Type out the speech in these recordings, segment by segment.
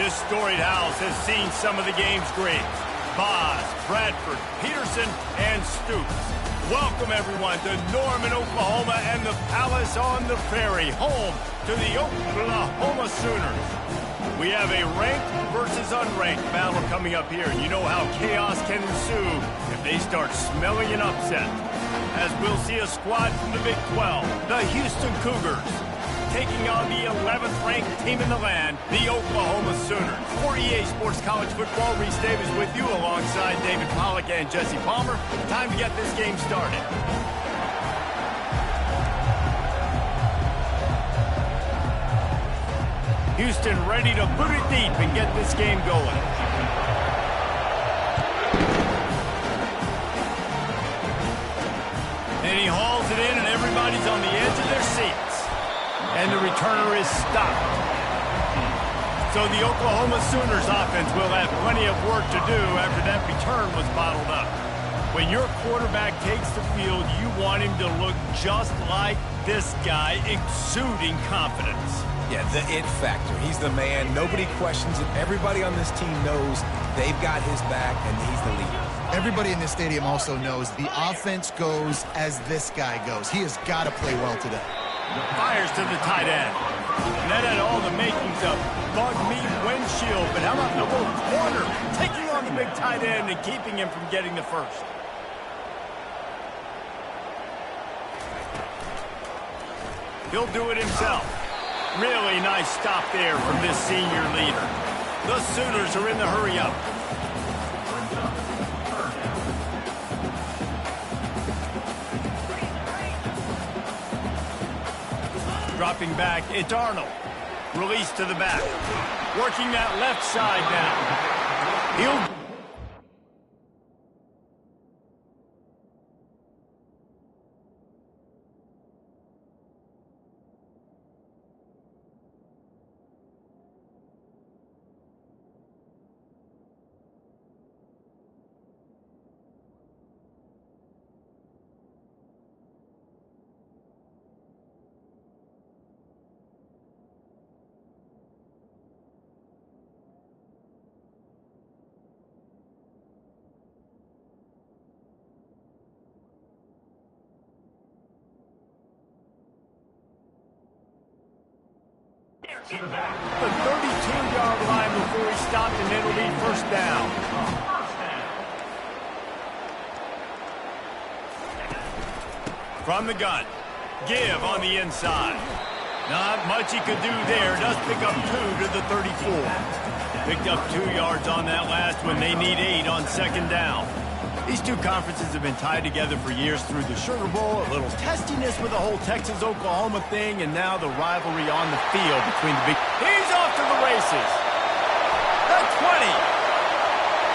This storied house has seen some of the game's greats. Boz, Bradford, Peterson, and Stoops. Welcome, everyone, to Norman, Oklahoma, and the Palace on the Prairie, home to the Oklahoma Sooners. We have a ranked versus unranked battle coming up here, and you know how chaos can ensue if they start smelling an upset. As we'll see a squad from the Big 12, the Houston Cougars, taking on the 11th ranked team in the land, the Oklahoma Sooners. For EA Sports College Football, Reese Davis with you alongside David Pollack and Jesse Palmer. Time to get this game started. Houston ready to boot it deep and get this game going. And he hauls it in, and everybody's on the edge of their seats. And the returner is stopped. So the Oklahoma Sooners offense will have plenty of work to do after that return was bottled up. When your quarterback takes the field, you want him to look just like this guy, exuding confidence. Yeah, the it factor. He's the man. Nobody questions it. Everybody on this team knows they've got his back, and he's the leader. Everybody in this stadium also knows the offense goes as this guy goes. He has got to play well today. Fires to the tight end. And that had all the makings of bug meat windshield, but how about the little corner taking on the big tight end and keeping him from getting the first? He'll do it himself. Really nice stop there from this senior leader. The Sooners are in the hurry-up. Dropping back, it's Arnold. Release to the back. Working that left side now. He'll... The 32-yard line before he stopped, and it'll be first down. From the gun, give on the inside. Not much he could do there. Does pick up 2 to the 34. Picked up 2 yards on that last one. They need 8 on second down. These two conferences have been tied together for years through the Sugar Bowl, a little testiness with the whole Texas-Oklahoma thing, and now the rivalry on the field between the big... He's off to the races. The 20.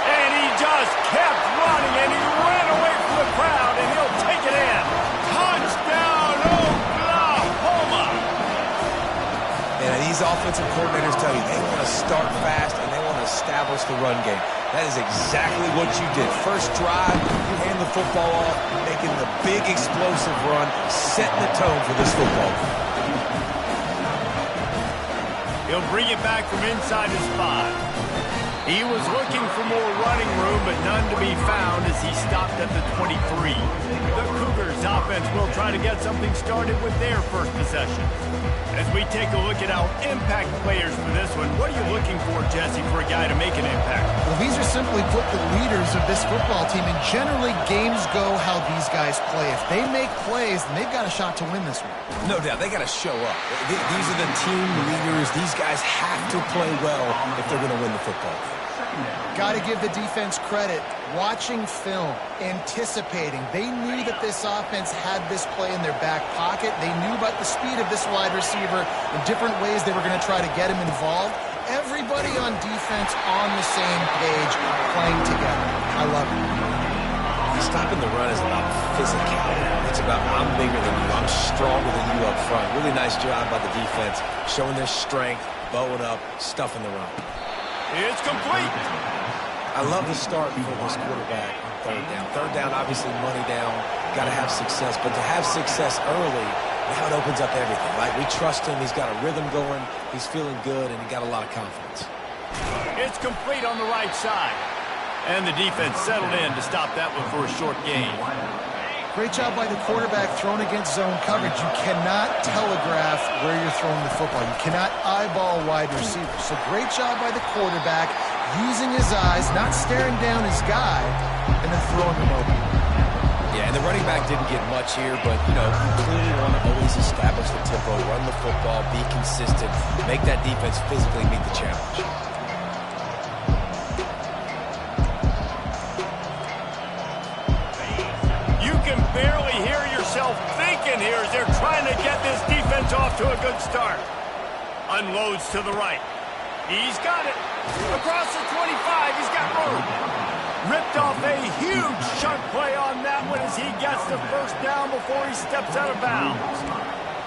And he just kept running, and he ran away from the crowd, and he'll take it in. Touchdown, Oklahoma! And these offensive coordinators tell you they want to start fast, and they want to establish the run game. That is exactly what you did. First drive, you hand the football off, making the big explosive run, setting the tone for this football. He'll bring it back from inside his 5. He was looking for more running room, but none to be found as he stopped at the 23. The Cougars offense will try to get something started with their first possession. As we take a look at our impact players for this one, what are you looking for, Jesse, for a guy to make an impact? Well, these are simply put the leaders of this football team, and generally games go how these guys play. If they make plays, then they've got a shot to win this one. No doubt, they got to show up. These are the team leaders. These guys have to play well if they're going to win the football. Got to give the defense credit. Watching film, anticipating. They knew that this offense had this play in their back pocket. They knew about the speed of this wide receiver, the different ways they were going to try to get him involved. Everybody on defense on the same page, playing together. I love it. Stopping the run is about physicality. It's about I'm bigger than you. I'm stronger than you up front. Really nice job by the defense, showing their strength, bowing up, stuffing the run. It's complete. I love the start for this quarterback on third down. Third down, obviously money down. Got to have success. But to have success early, now it opens up everything, right? We trust him. He's got a rhythm going. He's feeling good, and he got a lot of confidence. It's complete on the right side. And the defense settled in to stop that one for a short gain. Great job by the quarterback throwing against zone coverage. You cannot telegraph where you're throwing the football. You cannot eyeball wide receivers. So great job by the quarterback using his eyes, not staring down his guy, and then throwing him open. Yeah, and the running back didn't get much here, but, you know, you clearly want to always establish the tempo, run the football, be consistent, make that defense physically meet the challenge. Barely hear yourself thinking here as they're trying to get this defense off to a good start. Unloads to the right. He's got it. Across the 25, he's got room. Ripped off a huge chunk play on that one as he gets the first down before he steps out of bounds.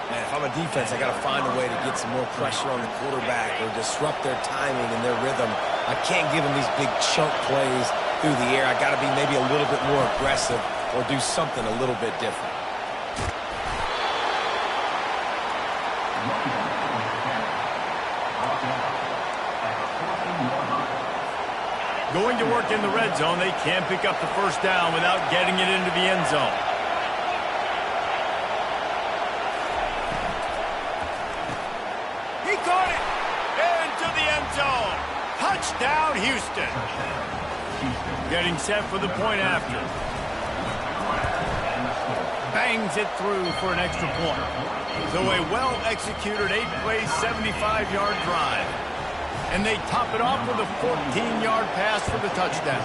Man, if I'm a defense, I got to find a way to get some more pressure on the quarterback or disrupt their timing and their rhythm. I can't give them these big chunk plays through the air. I got to be maybe a little bit more aggressive or do something a little bit different. Going to work in the red zone, they can't pick up the first down without getting it into the end zone. He caught it! Into the end zone! Touchdown, Houston! Getting set for the point after. Bangs it through for an extra point. So a well-executed 8-play, 75-yard drive. And they top it off with a 14-yard pass for the touchdown.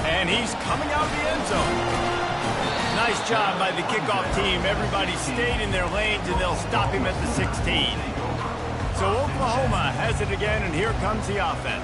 And he's coming out of the end zone. Nice job by the kickoff team. Everybody stayed in their lanes, and they'll stop him at the 16. So Oklahoma has it again, and here comes the offense.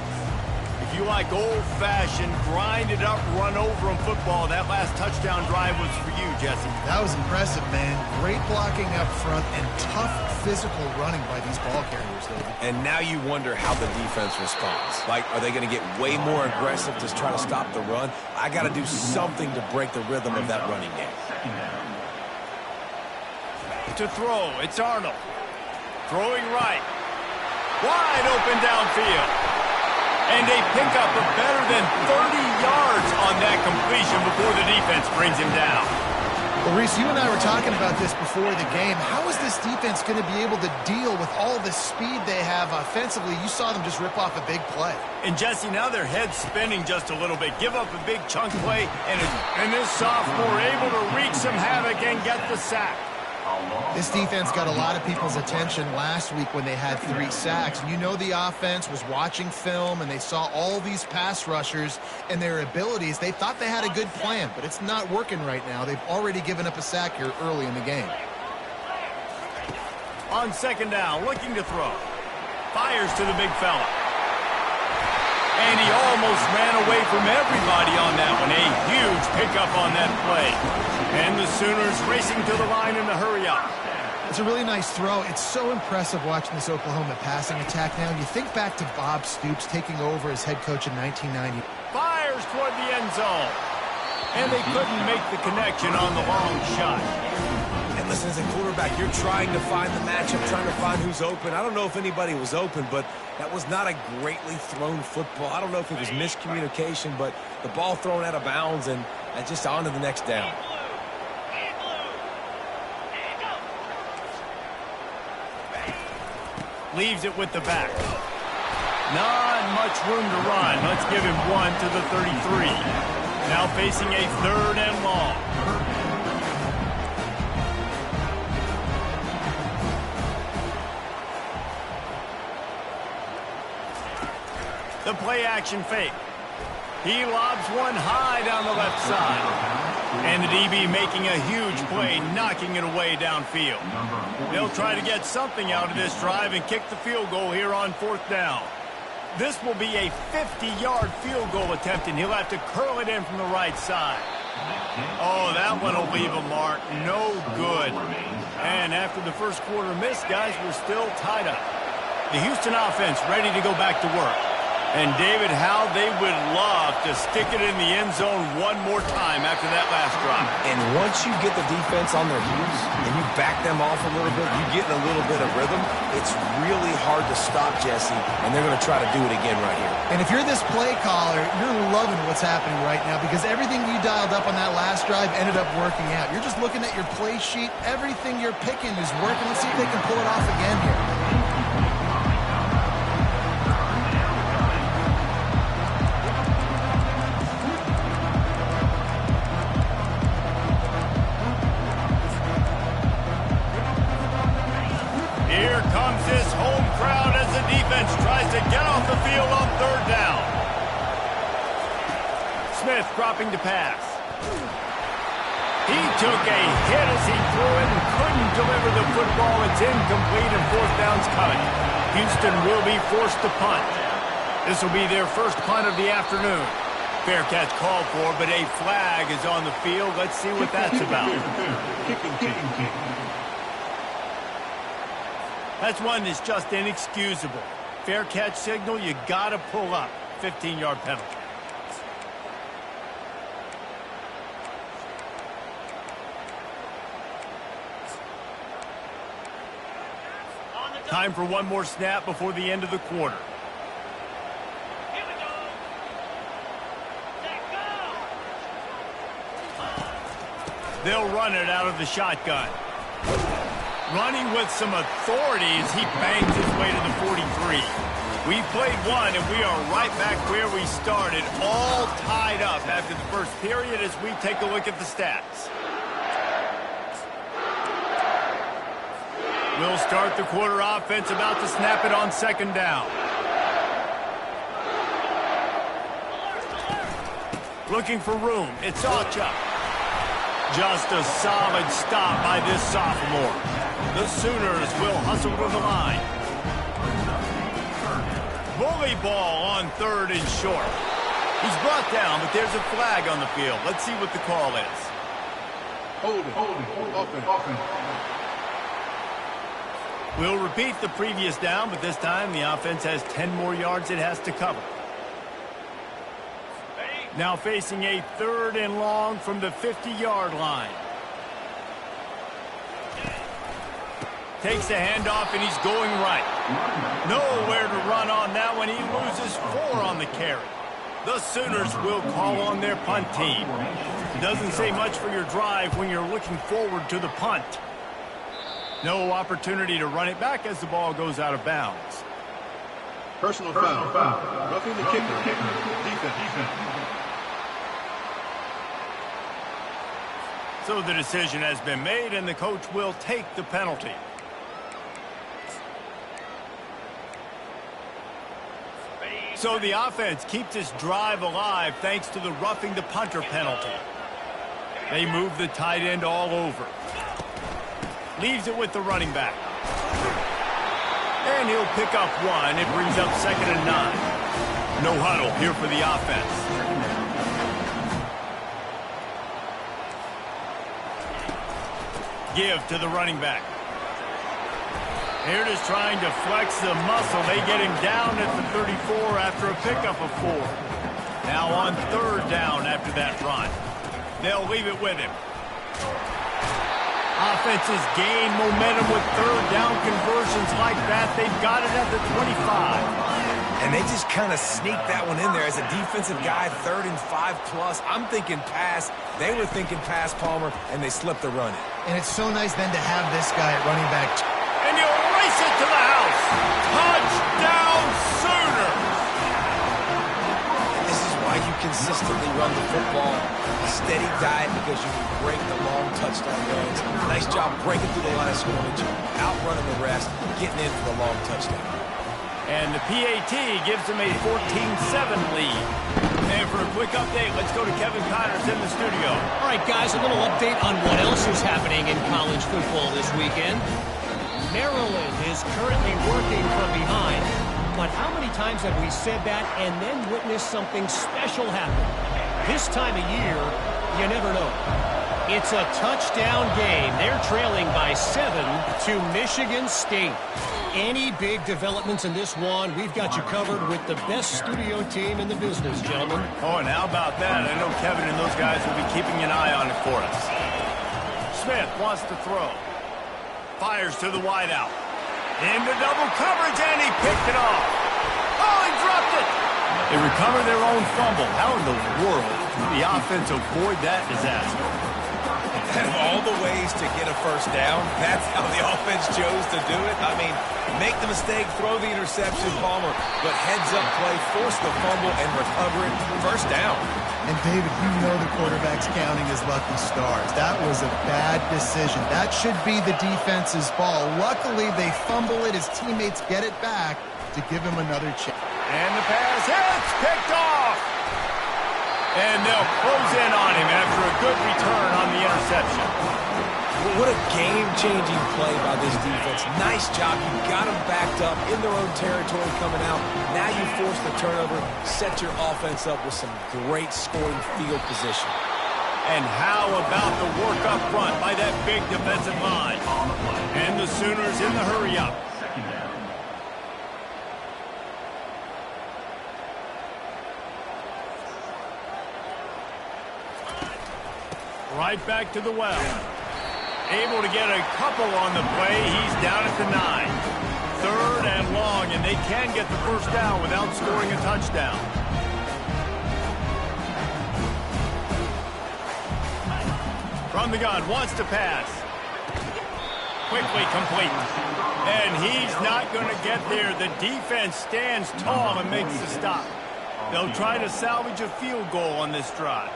If you like old-fashioned, grind-it-up, run-over-'em football, that last touchdown drive was for you, Jesse. That was impressive, man. Great blocking up front and tough physical running by these ball carriers, David. And now you wonder how the defense responds. Like, are they going to get way more aggressive to try to stop the run? I got to do something to break the rhythm of that running game. To throw, it's Arnold. Throwing right. Wide open downfield. And they pick up a better than 30 yards on that completion before the defense brings him down. Well, Reese, you and I were talking about this before the game. How is this defense going to be able to deal with all the speed they have offensively? You saw them just rip off a big play. And, Jesse, now their head's spinning just a little bit. Give up a big chunk play, and this sophomore able to wreak some havoc and get the sack. This defense got a lot of people's attention last week when they had 3 sacks. And you know the offense was watching film, and they saw all these pass rushers and their abilities. They thought they had a good plan, but it's not working right now. They've already given up a sack here early in the game. On second down, looking to throw. Fires to the big fella. And he almost ran away from everybody on that one. A huge pickup on that play. And the Sooners racing to the line in the hurry-up. It's a really nice throw. It's so impressive watching this Oklahoma passing attack now. You think back to Bob Stoops taking over as head coach in 1990. Fires toward the end zone. And they couldn't make the connection on the long shot. And listen, as a quarterback, you're trying to find the matchup, trying to find who's open. I don't know if anybody was open, but that was not a greatly thrown football. I don't know if it was miscommunication, but the ball thrown out of bounds and just on to the next down. Leaves it with the back. Not much room to run. Let's give him 1 to the 33. Now facing a 3rd and long. The play action fake. He lobs one high down the left side. And the DB making a huge play, knocking it away downfield. They'll try to get something out of this drive and kick the field goal here on 4th down. This will be a 50-yard field goal attempt, and he'll have to curl it in from the right side. Oh, that one will leave a mark. No good. And after the first quarter miss, guys, we're still tied up. The Houston offense ready to go back to work. And, David, how they would love to stick it in the end zone one more time after that last drive. And once you get the defense on their heels and you back them off a little bit, you get in a little bit of rhythm, it's really hard to stop, Jesse, and they're going to try to do it again right here. And if you're this play caller, you're loving what's happening right now because everything you dialed up on that last drive ended up working out. You're just looking at your play sheet. Everything you're picking is working. Let's see if they can pull it off again here. Here comes this home crowd as the defense tries to get off the field on third down. Smith dropping to pass. He took a hit as he threw it and couldn't deliver the football. It's incomplete and fourth down's coming. Houston will be forced to punt. This will be their first punt of the afternoon. Fair catch called for, but a flag is on the field. Let's see what that's about. That's one that's just inexcusable. Fair catch signal, you got to pull up. 15-yard penalty. Time for one more snap before the end of the quarter. They'll run it out of the shotgun. Running with some authority as he bangs his way to the 43. We played one, and we are right back where we started, all tied up after the first period as we take a look at the stats. We'll start the quarter offense, about to snap it on second down. Looking for room. It's Aucha. Just a solid stop by this sophomore. The Sooners will hustle to the line. Bully ball on third and short. He's brought down, but there's a flag on the field. Let's see what the call is. Holding. We'll repeat the previous down, but this time the offense has 10 more yards it has to cover. Now facing a third and long from the 50-yard line. Takes a handoff, and he's going right. Nowhere to run on that one. He loses 4 on the carry. The Sooners will call on their punt team. Doesn't say much for your drive when you're looking forward to the punt. No opportunity to run it back as the ball goes out of bounds. Personal foul. Roughing the kicker. Defense. So the decision has been made, and the coach will take the penalty. So the offense keeps this drive alive thanks to the roughing the punter penalty. They move the tight end all over. Leaves it with the running back. And he'll pick up one. It brings up 2nd and 9. No huddle here for the offense. Give to the running back. Here it is trying to flex the muscle. They get him down at the 34 after a pickup of 4. Now on third down after that run. They'll leave it with him. Offenses gain momentum with third down conversions like that. They've got it at the 25. And they just kind of sneaked that one in there as a defensive guy, 3rd and 5+. I'm thinking pass. They were thinking pass, Palmer, and they slipped the run in. And it's so nice then to have this guy at running back. And you'll race it to the house. Touchdown, Sooners! This is why you consistently run the football. A steady diet because you can break the long touchdown runs. Nice job breaking through the line of scrimmage, outrunning the rest, getting in for the long touchdown. And the PAT gives them a 14-7 lead. And for a quick update, let's go to Kevin Connors in the studio. All right, guys, a little update on what else is happening in college football this weekend. Maryland is currently working from behind. But how many times have we said that and then witnessed something special happen? This time of year, you never know. It's a touchdown game. They're trailing by 7 to Michigan State. Any big developments in this one, we've got you covered with the best studio team in the business, gentlemen. Oh, and how about that? I know Kevin and those guys will be keeping an eye on it for us. Smith wants to throw. Fires to the wideout. Into double coverage, and he picked it off. Oh, he dropped it. They recover their own fumble. How in the world did the offense avoid that disaster? And of all the ways to get a first down, that's how the offense chose to do it. I mean, make the mistake, throw the interception, Palmer, but heads-up play, force the fumble, and recover it. First down. And, David, you know the quarterback's counting his lucky stars. That was a bad decision. That should be the defense's ball. Luckily, they fumble it. His teammates get it back to give him another chance. And the pass hits, picked off. And they'll close in on him after a good return on the interception. What a game-changing play by this defense. Nice job. You got them backed up in their own territory coming out. Now you force the turnover, set your offense up with some great scoring field position. And how about the work up front by that big defensive line? And the Sooners in the hurry-up. Right back to the well. Able to get a couple on the play. He's down at the 9. 3rd and long, and they can get the first down without scoring a touchdown. From the gun, wants to pass. Quickly complete. And he's not going to get there. The defense stands tall and makes the stop. They'll try to salvage a field goal on this drive.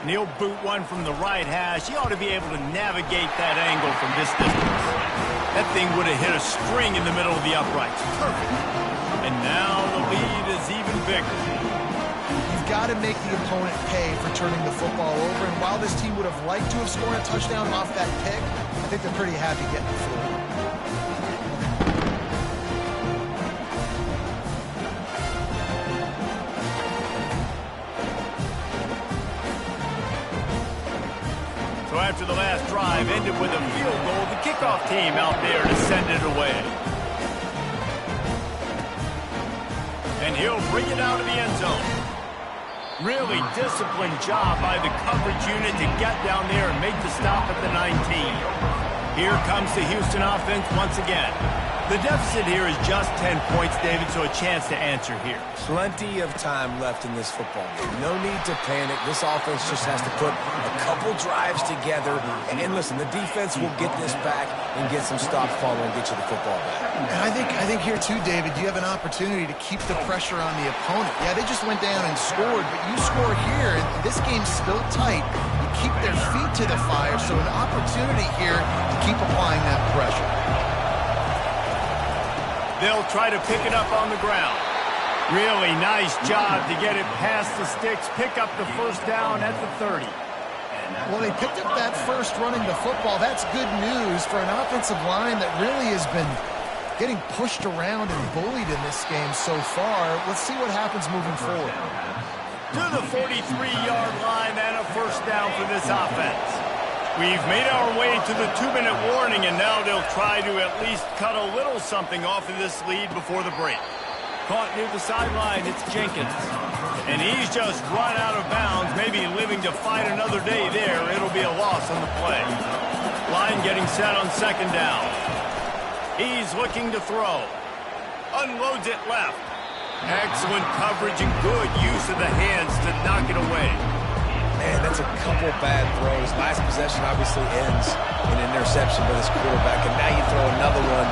And he'll boot one from the right hash. He ought to be able to navigate that angle from this distance. That thing would have hit a string in the middle of the uprights. Perfect. And now the lead is even bigger. You've got to make the opponent pay for turning the football over. And while this team would have liked to have scored a touchdown off that pick, I think they're pretty happy getting it through. So after the last drive ended with a field goal, the kickoff team out there to send it away. And he'll bring it out of the end zone. Really disciplined job by the coverage unit to get down there and make the stop at the 19. Here comes the Houston offense once again. The deficit here is just 10 points, David, so a chance to answer here. Plenty of time left in this football game. No need to panic. This offense just has to put a couple drives together. And listen, the defense will get this back and get some stops following and get you the football back. And I think here too, David, you have an opportunity to keep the pressure on the opponent. Yeah, they just went down and scored, but you score here, and this game's still tight. You keep their feet to the fire, so an opportunity here to keep applying that pressure. They'll try to pick it up on the ground. Really nice job to get it past the sticks, pick up the first down at the 30. Well, they picked up that first running the football. That's good news for an offensive line that really has been getting pushed around and bullied in this game so far. Let's see what happens moving forward. To the 43-yard line and a first down for this offense. We've made our way to the 2-minute warning, and now they'll try to at least cut a little something off of this lead before the break. Caught near the sideline, it's Jenkins. And he's just run out of bounds, maybe living to fight another day there. It'll be a loss on the play. Line getting set on second down. He's looking to throw. Unloads it left. Excellent coverage and good use of the hands to knock it away. Man, that's a couple bad throws. Last possession obviously ends in an interception by this quarterback, and now you throw another one,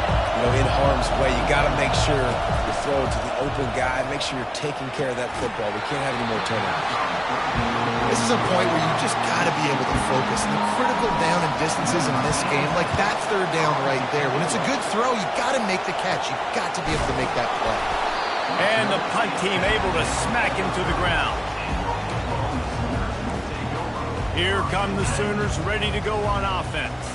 in harm's way. You got to make sure you throw it to the open guy. Make sure you're taking care of that football. We can't have any more turnovers. This is a point where you just got to be able to focus. The critical down and distances in this game, like that third down right there. When it's a good throw, you got to make the catch. You got to be able to make that play. And the punt team able to smack him to the ground. Here come the Sooners ready to go on offense.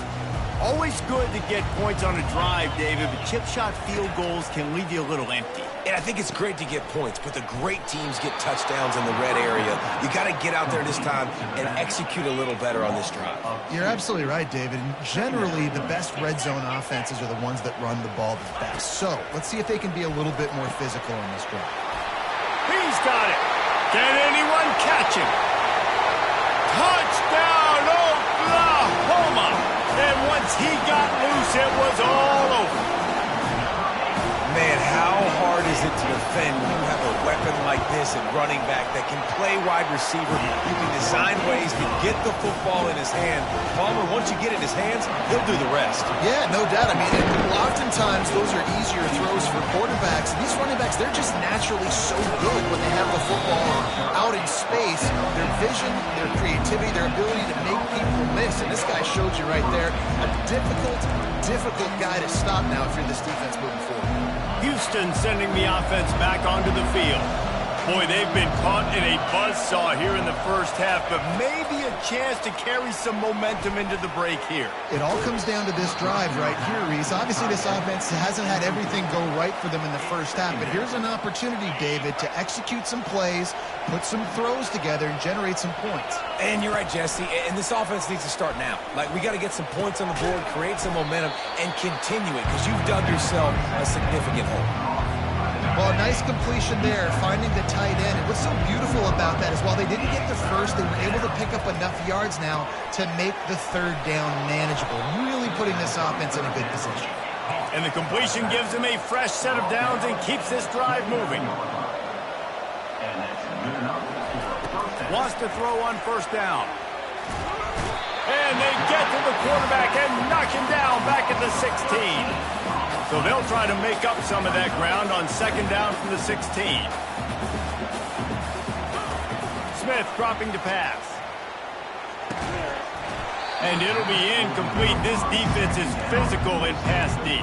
Always good to get points on a drive, David, but chip shot field goals can leave you a little empty. And I think it's great to get points, but the great teams get touchdowns in the red area. You got to get out there this time and execute a little better on this drive. You're absolutely right, David. And generally, the best red zone offenses are the ones that run the ball the best. So let's see if they can be a little bit more physical on this drive. He's got it. Can anyone catch him? Touchdown, Oklahoma! And once he got loose, it was all over. Man, how hard is it to defend when you have a weapon like this at running back that can play wide receiver? You can design ways to get the football in his hand. Palmer, once you get it in his hands, he'll do the rest. Yeah, no doubt. I mean, oftentimes those are easier throws for quarterbacks. These running backs, they're just naturally so good when they have the football out in space. Their vision, their creativity, their ability to make people miss. And this guy showed you right there, a difficult guy to stop now if you're this defense moving forward. Houston sending the offense back onto the field. Boy, they've been caught in a buzzsaw here in the first half, but maybe a chance to carry some momentum into the break here. It all comes down to this drive right here, Reese. Obviously, this offense hasn't had everything go right for them in the first half, but here's an opportunity, David, to execute some plays, put some throws together, and generate some points. And you're right, Jesse, and this offense needs to start now. Like, we got to get some points on the board, create some momentum, and continue it, because you've dug yourself a significant hole. Well, nice completion there, finding the tight end. And what's so beautiful about that is while they didn't get the first, they were able to pick up enough yards now to make the third down manageable, really putting this offense in a good position. And the completion gives them a fresh set of downs and keeps this drive moving. Wants to throw on first down. And they get to the quarterback and knock him down back at the 16. So they'll try to make up some of that ground on second down from the 16. Smith dropping to pass. And it'll be incomplete. This defense is physical in pass deep.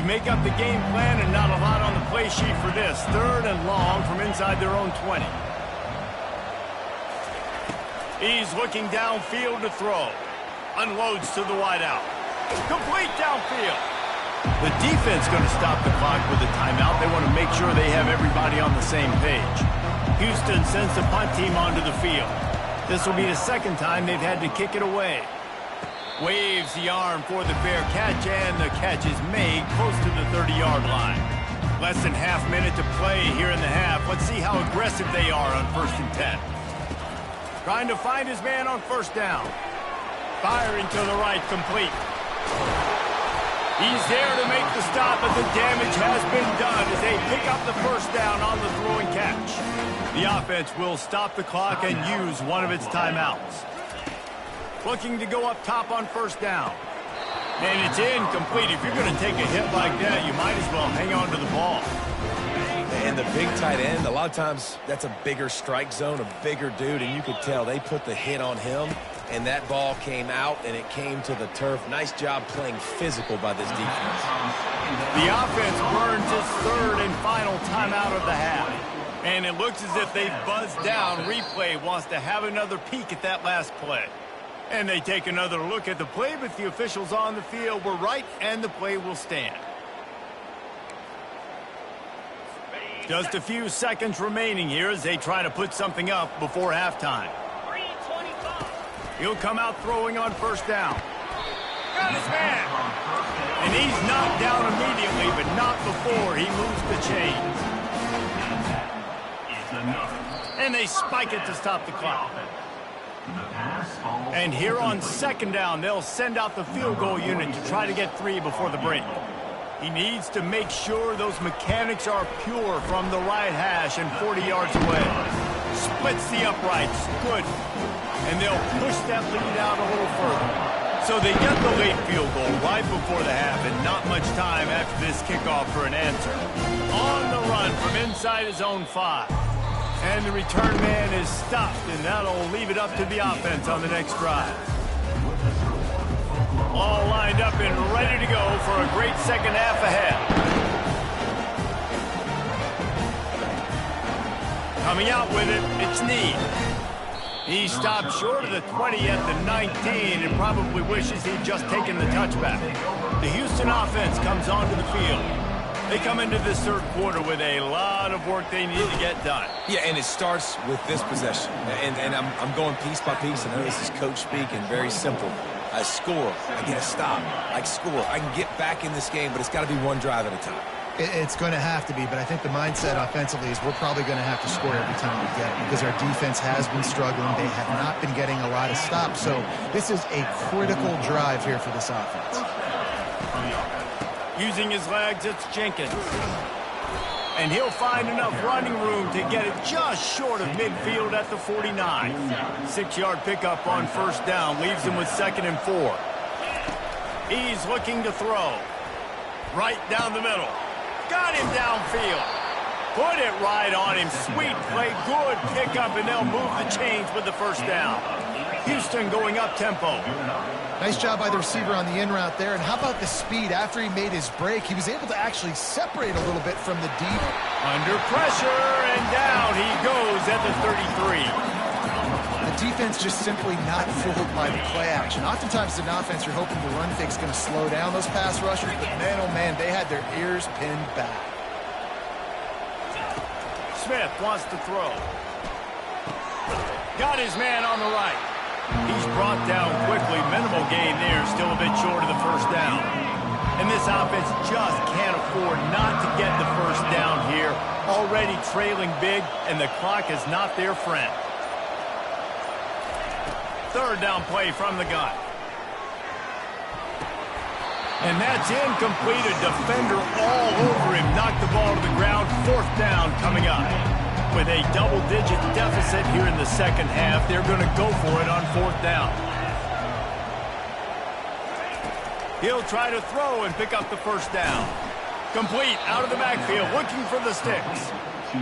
Make up the game plan and not a lot on the play sheet for this. Third and long from inside their own 20. He's looking downfield to throw. Unloads to the wideout. Complete downfield. The defense going to stop the clock with a timeout. They want to make sure they have everybody on the same page. Houston sends the punt team onto the field. This will be the second time they've had to kick it away. Waves the arm for the fair catch, and the catch is made close to the 30-yard line. Less than half minute to play here in the half. Let's see how aggressive they are on 1st and 10. Trying to find his man on first down. Firing to the right, complete. He's there to make the stop, but the damage has been done as they pick up the first down on the throw and catch. The offense will stop the clock and use one of its timeouts. Looking to go up top on first down. And it's incomplete. If you're going to take a hit like that, you might as well hang on to the ball. And the big tight end, a lot of times that's a bigger strike zone, a bigger dude, and you could tell they put the hit on him, and that ball came out, and it came to the turf. Nice job playing physical by this defense. The offense burns its third and final timeout of the half. And it looks as if they've buzzed down. Replay wants to have another peek at that last play. And they take another look at the play, but the officials on the field were right, and the play will stand. Just a few seconds remaining here as they try to put something up before halftime. He'll come out throwing on first down. Got his man. And he's knocked down immediately, but not before he moves the chains. And they spike it to stop the clock. And here on second down, they'll send out the field goal unit to try to get 3 before the break. He needs to make sure those mechanics are pure from the right hash and 40 yards away. Splits the uprights. Good. And they'll push that lead out a little further. So they get the late field goal right before the half, and not much time after this kickoff for an answer. On the run from inside his own 5. And the return man is stopped, and that'll leave it up to the offense on the next drive. All lined up and ready to go for a great second half ahead. Coming out with it, it's Need. He stopped short of the 20 at the 19 and probably wishes he'd just taken the touchback. The Houston offense comes onto the field. They come into this third quarter with a lot of work they need to get done. Yeah, and it starts with this possession. And I'm going piece by piece. I know this is coach speak and very simple. I score, I get a stop. I score, I can get back in this game, but it's got to be one drive at a time. It's going to have to be, but I think the mindset offensively is we're probably going to have to score every time we get it because our defense has been struggling. They have not been getting a lot of stops, so this is a critical drive here for this offense. Using his legs, it's Jenkins. And he'll find enough running room to get it just short of midfield at the 49. 6-yard pickup on first down leaves him with 2nd and 4. He's looking to throw. Right down the middle. Got him downfield. Put it right on him. Sweet play, good pickup, and they'll move the chains with the first down. Houston going up tempo. Nice job by the receiver on the in route there. And how about the speed? After he made his break, he was able to actually separate a little bit from the deep. Under pressure, and down he goes at the 33. The defense just simply not fooled by the play action. Oftentimes, as an offense, you're hoping the run fake's going to slow down those pass rushers, but man, oh man, they had their ears pinned back. Smith wants to throw. Got his man on the right. He's brought down quickly. Minimal gain there, still a bit short of the first down. And this offense just can't afford not to get the first down here. Already trailing big, and the clock is not their friend. Third down play from the gun. And that's incomplete. A defender all over him. Knocked the ball to the ground. 4th down coming up. With a double-digit deficit here in the second half, they're going to go for it on 4th down. He'll try to throw and pick up the first down. Complete out of the backfield, looking for the sticks.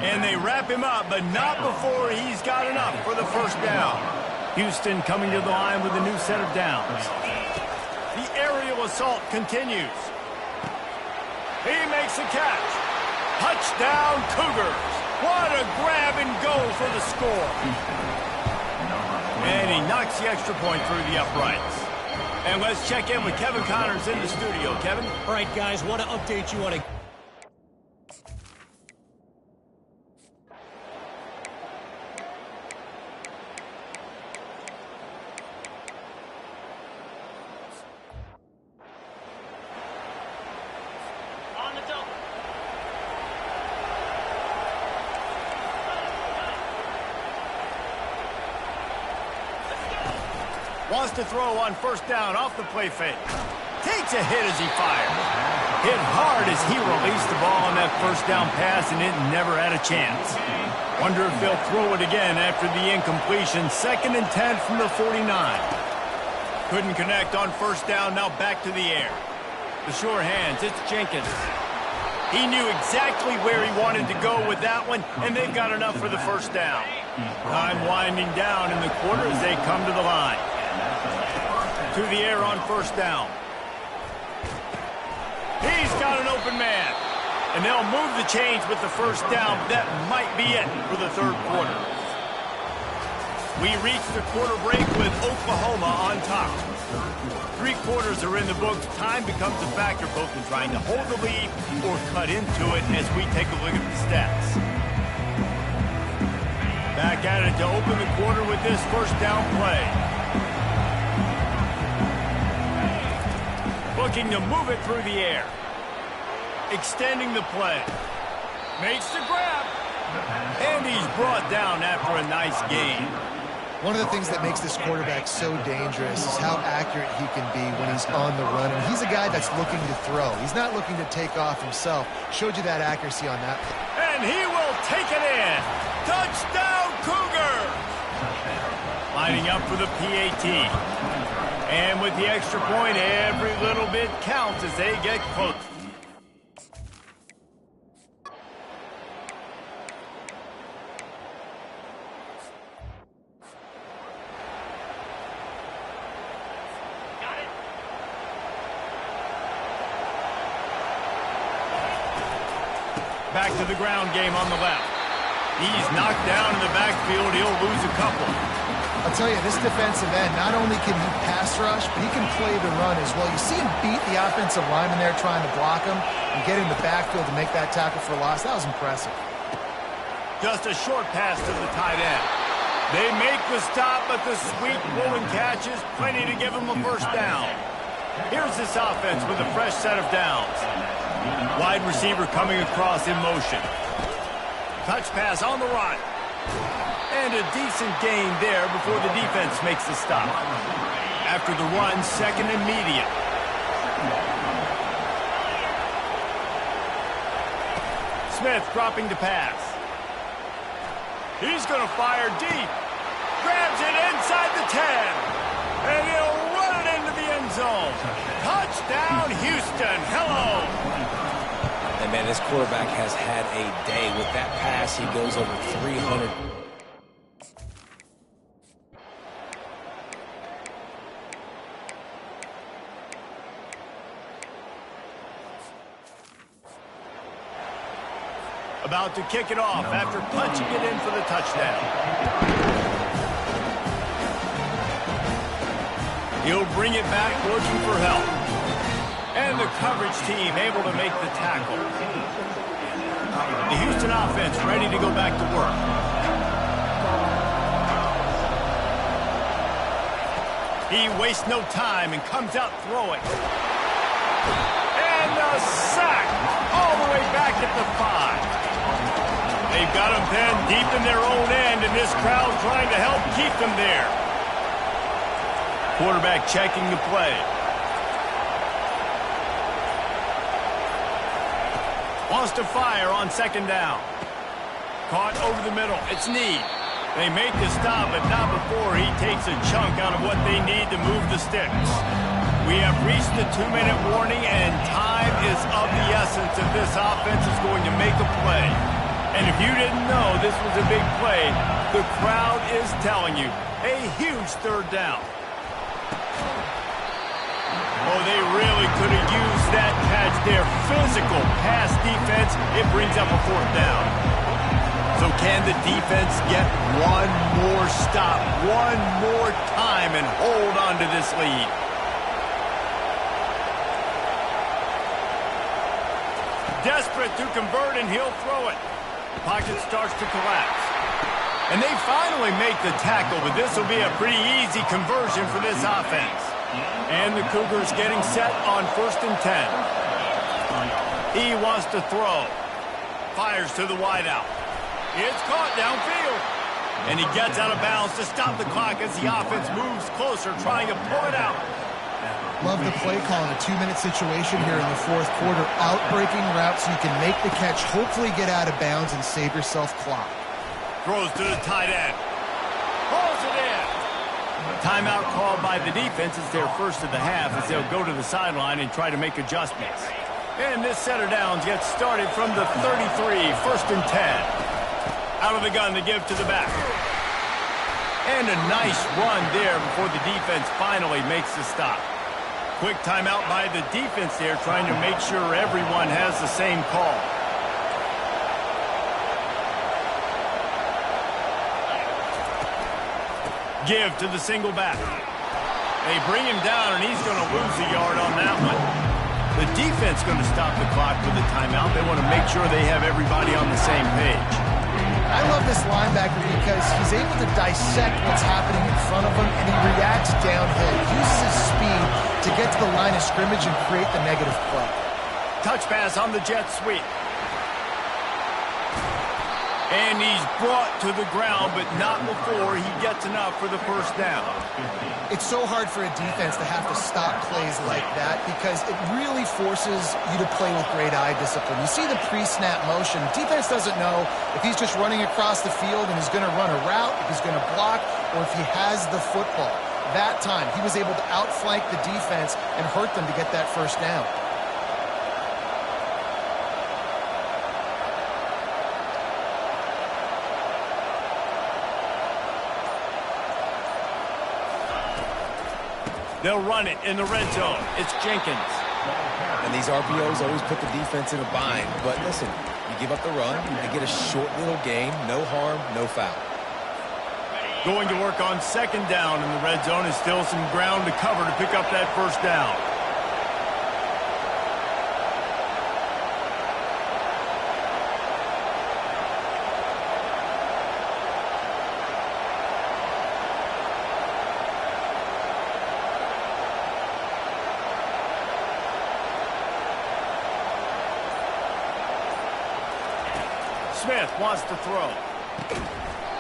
And they wrap him up, but not before he's got enough for the first down. Houston coming to the line with a new set of downs. The aerial assault continues. He makes a catch. Touchdown, Cougars. What a grab and go for the score. And he knocks the extra point through the uprights. And let's check in with Kevin Connors in the studio. Kevin? All right, guys, want to update you on a... Wants to throw on first down off the play fake. Takes a hit as he fires. Hit hard as he released the ball on that first down pass, and it never had a chance. Wonder if they'll throw it again after the incompletion. 2nd and 10 from the 49. Couldn't connect on first down, now back to the air. The sure hands, it's Jenkins. He knew exactly where he wanted to go with that one, and they've got enough for the first down. Time winding down in the quarter as they come to the line. To the air on first down. He's got an open man. And they'll move the chains with the first down. That might be it for the third quarter. We reach the quarter break with Oklahoma on top. 3 quarters are in the books. Time becomes a factor both in trying to hold the lead or cut into it as we take a look at the stats. Back at it to open the quarter with this first down play. Looking to move it through the air. Extending the play. Makes the grab. And he's brought down after a nice gain. One of the things that makes this quarterback so dangerous is how accurate he can be when he's on the run. And he's a guy that's looking to throw. He's not looking to take off himself. Showed you that accuracy on that play. And he will take it in. Touchdown, Cougars! Lining up for the PAT. And with the extra point, every little bit counts as they get close. Back to the ground game on the left. He's knocked down in the backfield. He'll lose a couple. I'll tell you, this defensive end, not only can he pass rush, but he can play the run as well. You see him beat the offensive lineman there trying to block him and get in the backfield to make that tackle for loss. That was impressive. Just a short pass to the tight end. They make the stop, but the sweet rolling catch is plenty to give them a first down. Here's this offense with a fresh set of downs. Wide receiver coming across in motion. Touch pass on the run. And a decent gain there before the defense makes the stop. After the run, second and medium. Smith dropping to pass. He's going to fire deep. Grabs it inside the 10. And he'll run it into the end zone. Touchdown, Houston. Hello. And, man, this quarterback has had a day. With that pass, he goes over 300. About to kick it off after punching it in for the touchdown. He'll bring it back looking for help. And the coverage team able to make the tackle. The Houston offense ready to go back to work. He wastes no time and comes out throwing. And a sack all the way back at the 5. They've got them pinned deep in their own end, and this crowd trying to help keep them there. Quarterback checking the play. Wants to fire on second down. Caught over the middle. It's Need. They make the stop, but not before he takes a chunk out of what they need to move the sticks. We have reached the 2-minute warning, and time is of the essence if this offense is going to make a play. And if you didn't know this was a big play, the crowd is telling you, a huge third down. Oh, they really could have used that catch there. Physical pass defense, it brings up a fourth down. So can the defense get one more stop, one more time, and hold on to this lead? Desperate to convert, and he'll throw it. Pocket starts to collapse. And they finally make the tackle, but this will be a pretty easy conversion for this offense. And the Cougars getting set on 1st and 10. He wants to throw. Fires to the wideout. It's caught downfield. And he gets out of bounds to stop the clock as the offense moves closer, trying to pull it out. Love the play call in a 2-minute situation here in the fourth quarter. Out-breaking route so you can make the catch, hopefully get out of bounds, and save yourself clock. Throws to the tight end. Pulls it in. Timeout called by the defense. It's their first of the half as they'll go to the sideline and try to make adjustments. And this set of downs gets started from the 33, 1st and 10. Out of the gun to give to the back. And a nice run there before the defense finally makes the stop. Quick timeout by the defense there, trying to make sure everyone has the same call. Give to the single back. They bring him down, and he's going to lose a yard on that one. The defense going to stop the clock with a timeout. They want to make sure they have everybody on the same page. I love this linebacker because he's able to dissect what's happening in front of him, and he reacts downhill. He uses his speed to get to the line of scrimmage and create the negative play. Touch pass on the jet sweep. And he's brought to the ground, but not before he gets enough for the first down. It's so hard for a defense to have to stop plays like that because it really forces you to play with great eye discipline. You see the pre-snap motion. Defense doesn't know if he's just running across the field and is going to run a route, if he's going to block, or if he has the football. That time, he was able to outflank the defense and hurt them to get that first down. They'll run it in the red zone. It's Jenkins. And these RPOs always put the defense in a bind. But listen, You give up the run, they get a short little gain, no harm, no foul. Going to work on second down in the red zone is still some ground to cover to pick up that first down. Smith wants to throw.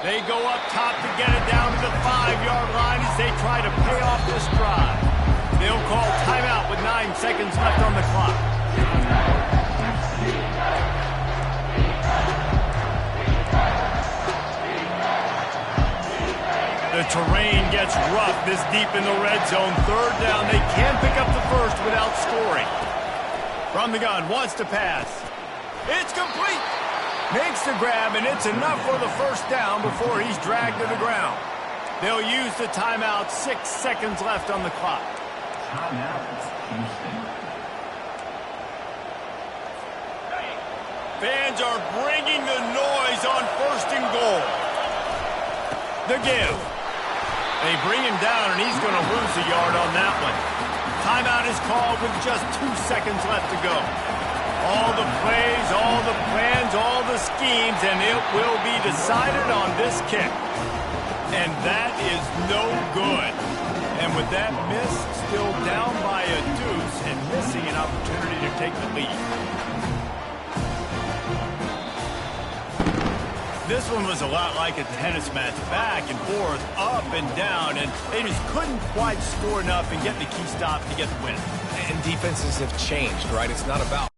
They go up top to get it down to the 5-yard line as they try to pay off this drive. They'll call timeout with 9 seconds left on the clock. The terrain gets rough this deep in the red zone. Third down. They can pick up the first without scoring. From the gun, wants to pass. It's complete. Makes the grab, and it's enough for the first down before he's dragged to the ground. They'll use the timeout. 6 seconds left on the clock. Fans are bringing the noise on 1st and goal. The give. They bring him down, and he's going to lose a yard on that one. Timeout is called with just 2 seconds left to go. All the plays, all the plans, all the schemes, and it will be decided on this kick. And that is no good. And with that miss, still down by a deuce and missing an opportunity to take the lead. This one was a lot like a tennis match, back and forth, up and down, and they just couldn't quite score enough and get the key stop to get the win. And defenses have changed, right? It's not about